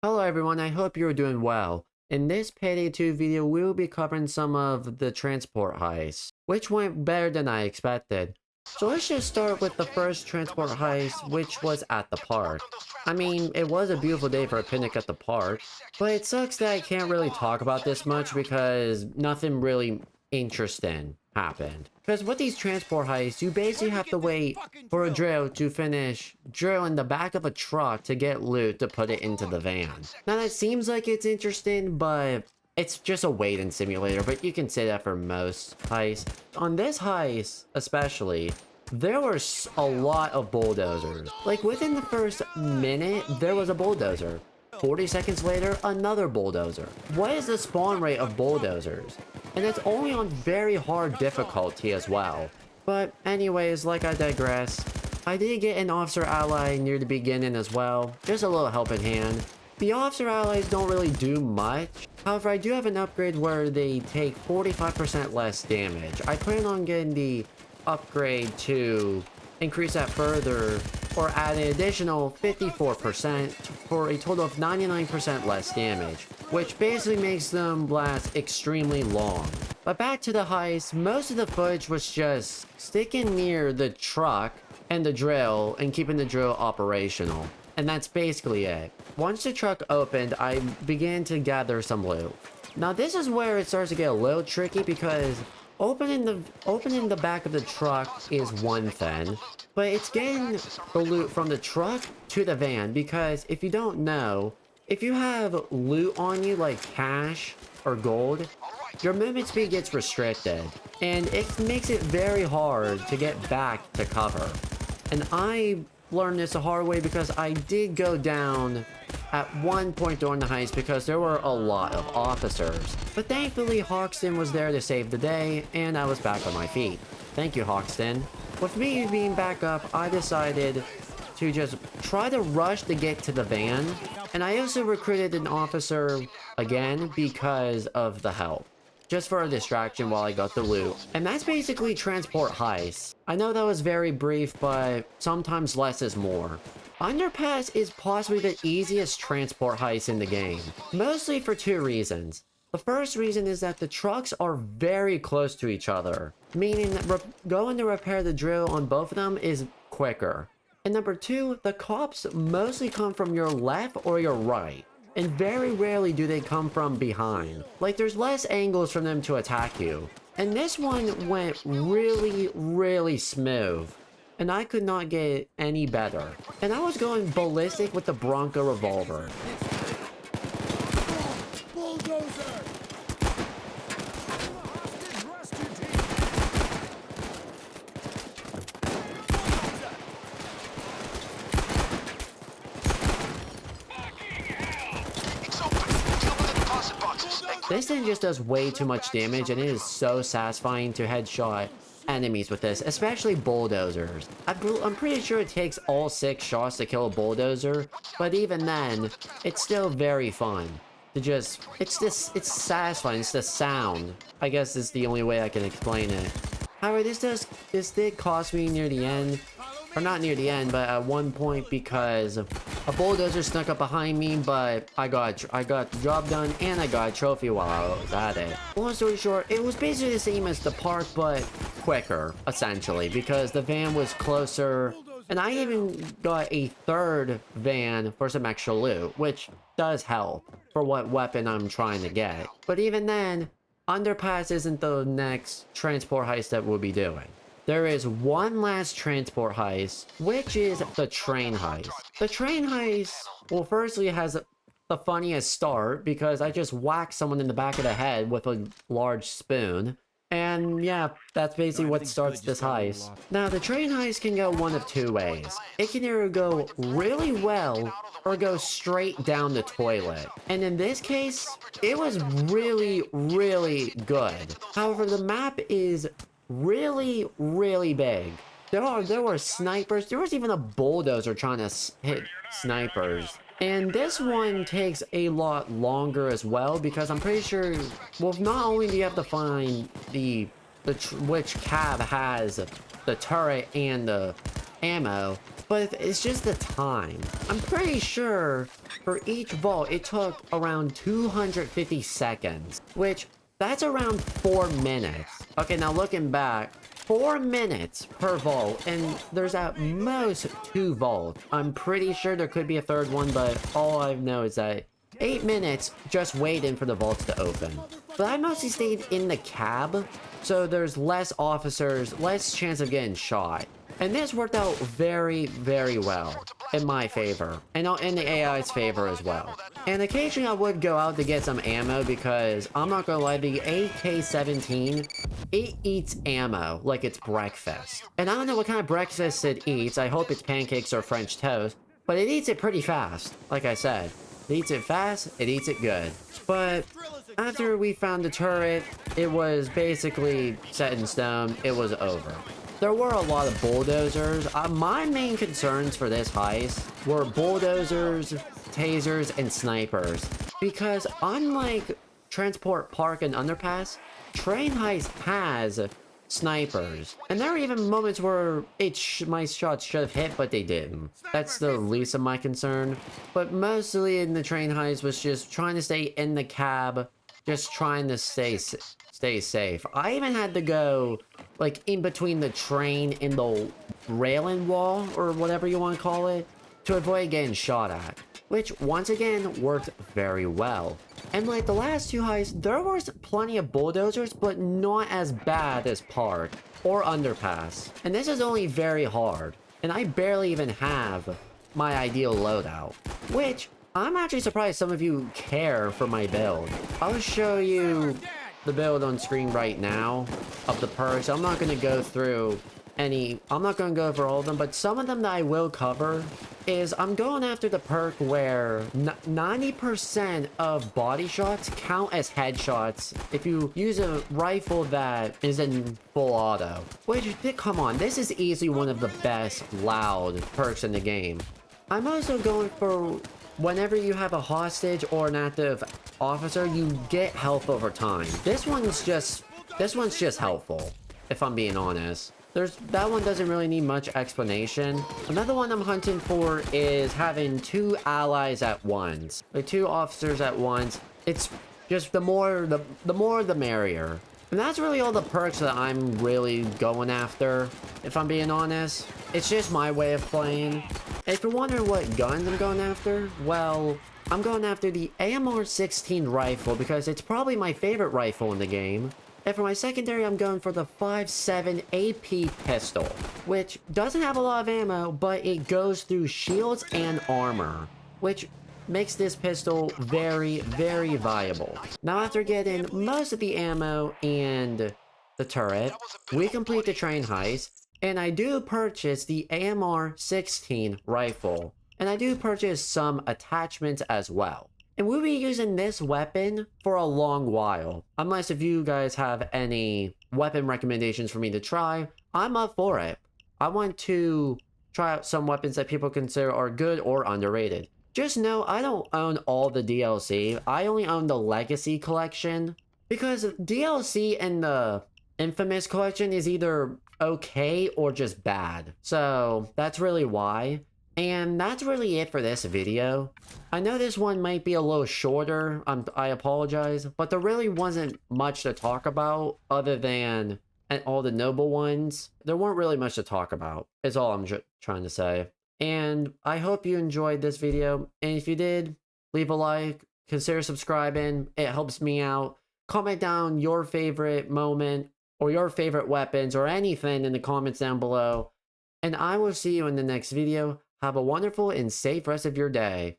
Hello everyone, I hope you're doing well. In this Payday 2 video, we will be covering some of the transport heists, which went better than I expected. So let's just start with the first transport heist, which was at the park. I mean, it was a beautiful day for a picnic at the park, but it sucks that I can't really talk about this much because nothing really interesting happened. Because with these transport heists, you basically have to wait for a drill to finish drilling the back of a truck to get loot to put it into the van. Now that seems like it's interesting, but it's just a waiting simulator, but you can say that for most heists. On this heist, especially, there were a lot of bulldozers. Like within the first minute, there was a bulldozer. 40 seconds later, another bulldozer. What is the spawn rate of bulldozers? And it's only on very hard difficulty as well. But anyways, like I digress. I did get an officer ally near the beginning as well. Just a little helping hand. The officer allies don't really do much. However, I do have an upgrade where they take 45% less damage. I plan on getting the upgrade to increase that further or add an additional 54% for a total of 99% less damage, which basically makes them last extremely long. But back to the heist, most of the footage was just sticking near the truck and the drill and keeping the drill operational. And that's basically it. Once the truck opened, I began to gather some loot. Now this is where it starts to get a little tricky because opening the back of the truck is one thing, but it's getting the loot from the truck to the van, because if you don't know, if you have loot on you like cash or gold, your movement speed gets restricted, and it makes it very hard to get back to cover. And I learned this the hard way because I did go down at one point during the heist because there were a lot of officers. But thankfully, Hoxton was there to save the day, and I was back on my feet. Thank you, Hoxton. With me being back up, I decided to just try to rush to get to the van. And I also recruited an officer again because of the help. Just for a distraction while I got the loot. And that's basically Transport Heists. I know that was very brief, but sometimes less is more. Underpass is possibly the easiest transport heist in the game, mostly for two reasons. The first reason is that the trucks are very close to each other, meaning that going to repair the drill on both of them is quicker. And number two, the cops mostly come from your left or your right, and very rarely do they come from behind. Like, there's less angles for them to attack you. And this one went really smooth. And I could not get any better. And I was going ballistic with the Bronco revolver. Bulldozer! This thing just does way too much damage, and it is so satisfying to headshot enemies with this, especially bulldozers. I'm pretty sure it takes all 6 shots to kill a bulldozer, but even then, it's still very fun to just, it's satisfying. It's the sound, I guess, is the only way I can explain it. However, this did cost me near the end, or not near the end, but at one point, because a bulldozer snuck up behind me, but I got the job done, and I got a trophy while I was at it. Long story short, it was basically the same as the park, but quicker, essentially, because the van was closer, and I even got a third van for some extra loot, which does help for what weapon I'm trying to get. But even then, Underpass isn't the next transport heist that we'll be doing. There is one last transport heist, which is the train heist. The train heist, well, firstly, it has the funniest start because I just whacked someone in the back of the head with a large spoon. And yeah, that's basically what starts this heist. Now, the train heist can go one of two ways. It can either go really well or go straight down the toilet. And in this case, it was really good. However, the map is really big. There were snipers. There was even a bulldozer trying to hit snipers. And this one takes a lot longer as well, because I'm pretty sure, well, not only do you have to find which cab has the turret and ammo, but it's just the time. I'm pretty sure for each vault, it took around 250 seconds, which that's around 4 minutes. Okay, now looking back, 4 minutes per vault, and there's at most 2 vaults. I'm pretty sure there could be a third one, but all I know is that 8 minutes just waiting for the vaults to open. But I mostly stayed in the cab, so there's less officers, less chance of getting shot. And this worked out very, very well in my favor, and in the AI's favor as well. And occasionally I would go out to get some ammo because, I'm not gonna lie, the AK-17, it eats ammo like it's breakfast. And I don't know what kind of breakfast it eats, I hope it's pancakes or French toast, but it eats it pretty fast, like I said. It eats it fast, it eats it good. But after we found the turret, it was basically set in stone, it was over. There were a lot of bulldozers. My main concerns for this heist were bulldozers, tasers, and snipers. Because unlike Transport Park and Underpass, Train Heist has snipers. And there are even moments where my shots should have hit, but they didn't. That's the least of my concern. But mostly in the Train Heist was just trying to stay in the cab, just trying to stay safe. I even had to go like in between the train and the railing wall, or whatever you want to call it, to avoid getting shot at, which once again worked very well. And like the last 2 heists, there was plenty of bulldozers, but not as bad as Park or Underpass. And this is only very hard, and I barely even have my ideal loadout, which I'm actually surprised some of you care for my build. I'll show you the build on screen right now of the perks. I'm not going to go through I'm not going to go over all of them, but some of them that I will cover is I'm going after the perk where 90% of body shots count as headshots if you use a rifle that is in full auto. Which, come on, this is easily one of the best loud perks in the game. I'm also going for whenever you have a hostage or an active officer, you get health over time. This one's just helpful, if I'm being honest. That one doesn't really need much explanation. Another one I'm hunting for is having 2 allies at once. Like 2 officers at once. It's just the more the merrier. And that's really all the perks that I'm really going after, if I'm being honest. It's just my way of playing. If you're wondering what guns I'm going after, well, I'm going after the AMR-16 rifle because it's probably my favorite rifle in the game. And for my secondary, I'm going for the 5.7 AP pistol, which doesn't have a lot of ammo, but it goes through shields and armor, which makes this pistol very, very viable. Now, after getting most of the ammo and the turret, we complete the train heist, and I do purchase the AMR-16 rifle, and I do purchase some attachments as well. And we'll be using this weapon for a long while. Unless if you guys have any weapon recommendations for me to try, I'm up for it. I want to try out some weapons that people consider are good or underrated. Just know I don't own all the DLC. I only own the Legacy collection. Because DLC and the Infamous collection is either okay or just bad. So that's really why. And that's really it for this video. I know this one might be a little shorter, I apologize, but there really wasn't much to talk about other than all the noble ones. There weren't really much to talk about, is all I'm trying to say. And I hope you enjoyed this video, and if you did, leave a like, consider subscribing, it helps me out. Comment down your favorite moment, or your favorite weapons, or anything in the comments down below. And I will see you in the next video. Have a wonderful and safe rest of your day.